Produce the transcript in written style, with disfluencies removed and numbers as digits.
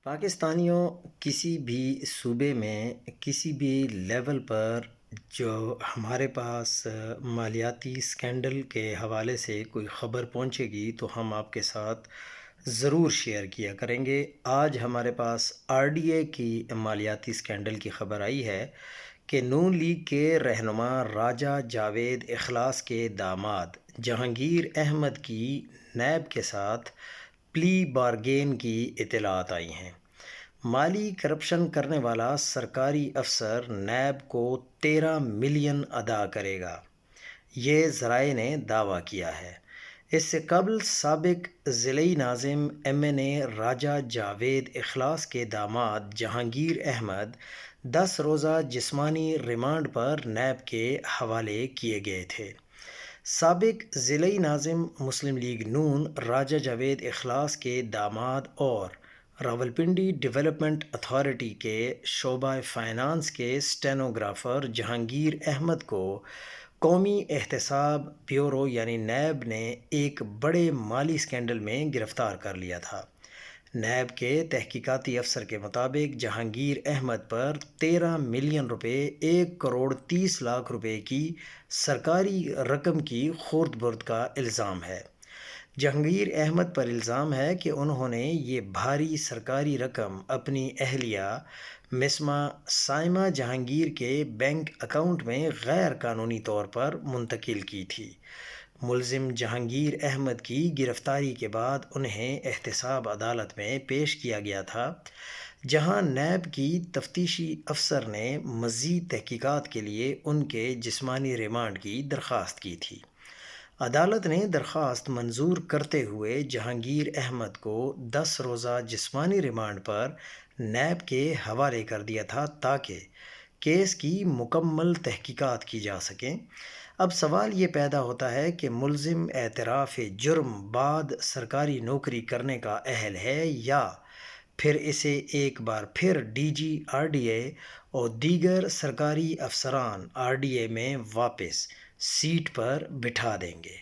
پاکستانیوں، کسی بھی صوبے میں کسی بھی لیول پر جو ہمارے پاس مالیاتی اسکینڈل کے حوالے سے کوئی خبر پہنچے گی تو ہم آپ کے ساتھ ضرور شیئر کیا کریں گے۔ آج ہمارے پاس RDA کی مالیاتی اسکینڈل کی خبر آئی ہے کہ نون لیگ کے رہنما راجہ جاوید اخلاص کے داماد جہانگیر احمد کی نیب کے ساتھ پلی بارگین کی اطلاعات آئی ہیں۔ مالی کرپشن کرنے والا سرکاری افسر نیب کو 13 ملین ادا کرے گا، یہ ذرائع نے دعویٰ کیا ہے۔ اس سے قبل سابق ضلعی ناظم MNA راجہ جاوید اخلاص کے داماد جہانگیر احمد 10 روزہ جسمانی ریمانڈ پر نیب کے حوالے کیے گئے تھے۔ سابق ضلعی ناظم مسلم لیگ نون راجہ جاوید اخلاص کے داماد اور راولپنڈی ڈیولپمنٹ اتھارٹی کے شعبہ فائنانس کے اسٹینوگرافر جہانگیر احمد کو قومی احتساب بیورو یعنی نیب نے ایک بڑے مالی اسکینڈل میں گرفتار کر لیا تھا۔ نیب کے تحقیقاتی افسر کے مطابق جہانگیر احمد پر 13 ملین روپے 1 کروڑ 30 لاکھ روپے کی سرکاری رقم کی خورد برد کا الزام ہے۔ جہانگیر احمد پر الزام ہے کہ انہوں نے یہ بھاری سرکاری رقم اپنی اہلیہ مسمہ سائمہ جہانگیر کے بینک اکاؤنٹ میں غیر قانونی طور پر منتقل کی تھی۔ ملزم جہانگیر احمد کی گرفتاری کے بعد انہیں احتساب عدالت میں پیش کیا گیا تھا، جہاں نیب کی تفتیشی افسر نے مزید تحقیقات کے لیے ان کے جسمانی ریمانڈ کی درخواست کی تھی۔ عدالت نے درخواست منظور کرتے ہوئے جہانگیر احمد کو 10 روزہ جسمانی ریمانڈ پر نیب کے حوالے کر دیا تھا تاکہ کیس کی مکمل تحقیقات کی جا سکیں۔ اب سوال یہ پیدا ہوتا ہے کہ ملزم اعتراف جرم بعد سرکاری نوکری کرنے کا اہل ہے یا پھر اسے ایک بار پھر DG RDA اور دیگر سرکاری افسران RDA میں واپس سیٹ پر بٹھا دیں گے۔